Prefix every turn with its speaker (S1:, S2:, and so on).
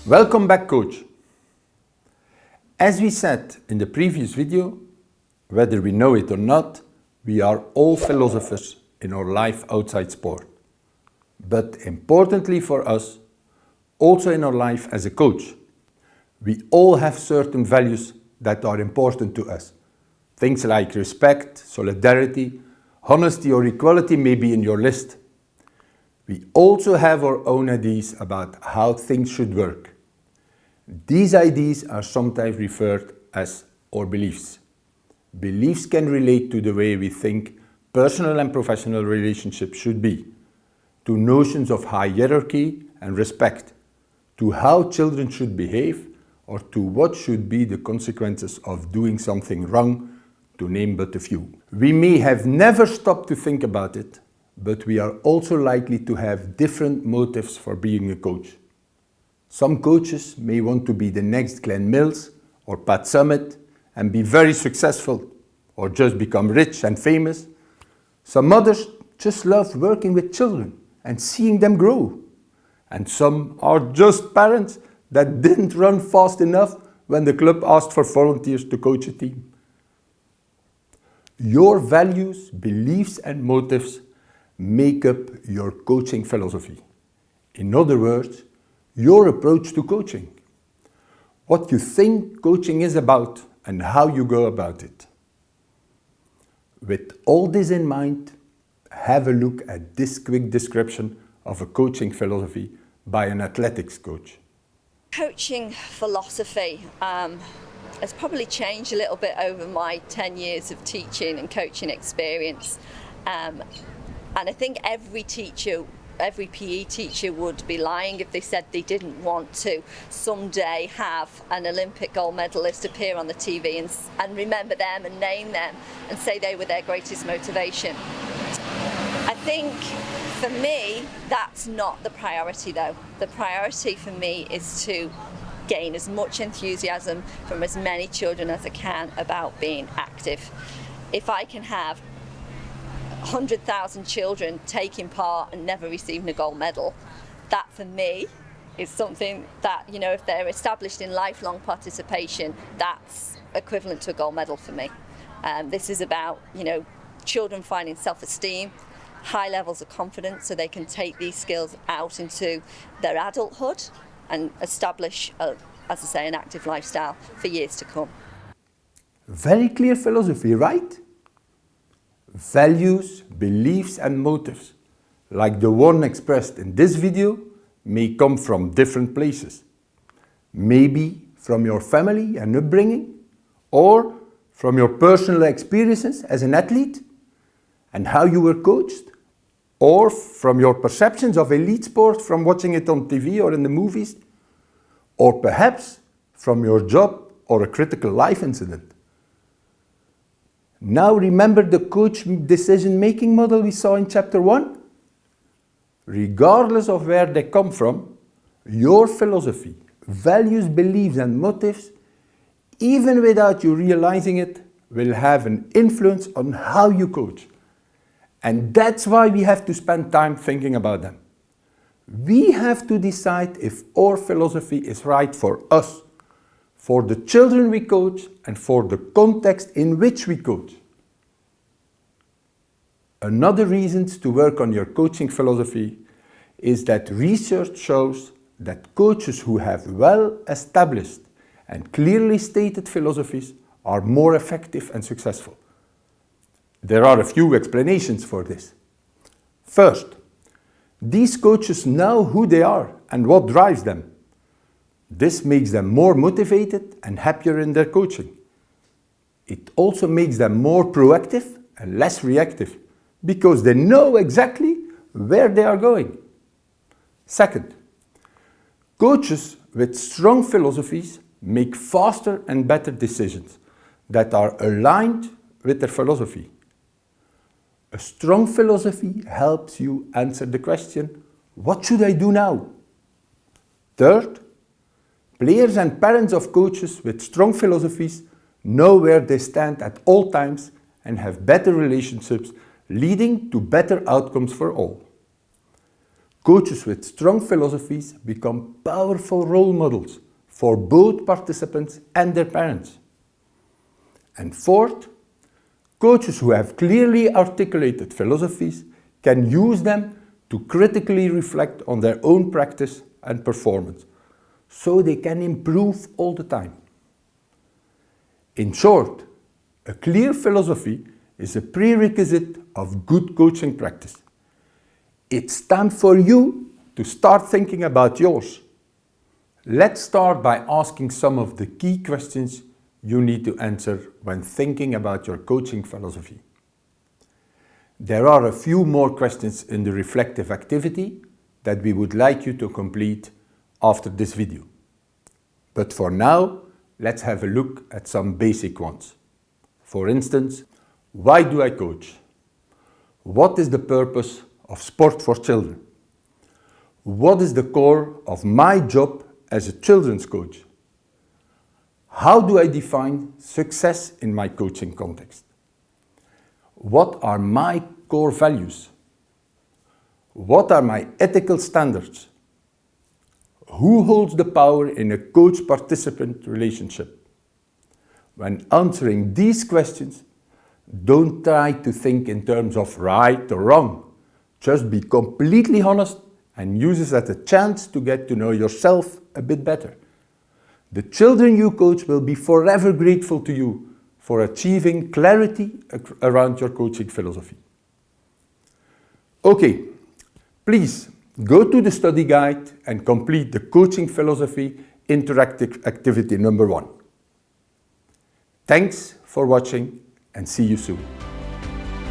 S1: Welcome back, coach. As we said in the previous video, whether we know it or not, we are all philosophers in our life outside sport. But importantly for us, also in our life as a coach, we all have certain values that are important to us. Things like respect, solidarity, honesty or equality may be in your list. We also have our own ideas about how things should work. These ideas are sometimes referred as our beliefs. Beliefs can relate to the way we think personal and professional relationships should be, to notions of hierarchy and respect, to how children should behave, or to what should be the consequences of doing something wrong, to name but a few. We may have never stopped to think about it, but we are also likely to have different motives for being a coach. Some coaches may want to be the next Glenn Mills or Pat Summitt and be very successful, or just become rich and famous. Some others just love working with children and seeing them grow. And some are just parents that didn't run fast enough when the club asked for volunteers to coach a team. Your values, beliefs and motives make up your coaching philosophy. In other words, your approach to coaching. What you think coaching is about and how you go about it. With all this in mind, have a look at this quick description of a coaching philosophy by an athletics coach.
S2: Coaching philosophy has probably changed a little bit over my 10 years of teaching and coaching experience. And I think every PE teacher would be lying if they said they didn't want to someday have an Olympic gold medalist appear on the TV and remember them and name them and say they were their greatest motivation. I think for me, that's not the priority though. The priority for me is to gain as much enthusiasm from as many children as I can about being active. If I can have 100,000 children taking part and never receiving a gold medal, that for me is something that, if they're established in lifelong participation, that's equivalent to a gold medal for me. This is about, children finding self-esteem, high levels of confidence so they can take these skills out into their adulthood and establish, as I say, an active lifestyle for years to come.
S1: Very clear philosophy, right? Values, beliefs and motives, like the one expressed in this video, may come from different places. Maybe from your family and upbringing, or from your personal experiences as an athlete and how you were coached, or from your perceptions of elite sport from watching it on TV or in the movies, or perhaps from your job or a critical life incident. Now remember the coach decision-making model we saw in chapter 1? Regardless of where they come from, your philosophy, values, beliefs and motives, even without you realizing it, will have an influence on how you coach. And that's why we have to spend time thinking about them. We have to decide if our philosophy is right for us, for the children we coach, and for the context in which we coach. Another reason to work on your coaching philosophy is that research shows that coaches who have well-established and clearly stated philosophies are more effective and successful. There are a few explanations for this. First, these coaches know who they are and what drives them. This makes them more motivated and happier in their coaching. It also makes them more proactive and less reactive because they know exactly where they are going. Second, coaches with strong philosophies make faster and better decisions that are aligned with their philosophy. A strong philosophy helps you answer the question, what should I do now? Third, players and parents of coaches with strong philosophies know where they stand at all times and have better relationships, leading to better outcomes for all. Coaches with strong philosophies become powerful role models for both participants and their parents. And fourth, coaches who have clearly articulated philosophies can use them to critically reflect on their own practice and performance, so they can improve all the time. In short, a clear philosophy is a prerequisite of good coaching practice. It's time for you to start thinking about yours. Let's start by asking some of the key questions you need to answer when thinking about your coaching philosophy. There are a few more questions in the reflective activity that we would like you to complete after this video. But for now, let's have a look at some basic ones. For instance, why do I coach? What is the purpose of sport for children? What is the core of my job as a children's coach? How do I define success in my coaching context? What are my core values? What are my ethical standards? Who holds the power in a coach-participant relationship? When answering these questions, don't try to think in terms of right or wrong. Just be completely honest and use this as a chance to get to know yourself a bit better. The children you coach will be forever grateful to you for achieving clarity around your coaching philosophy. Okay, please go to the study guide and complete the coaching philosophy interactive activity number 1. Thanks for watching and see you soon.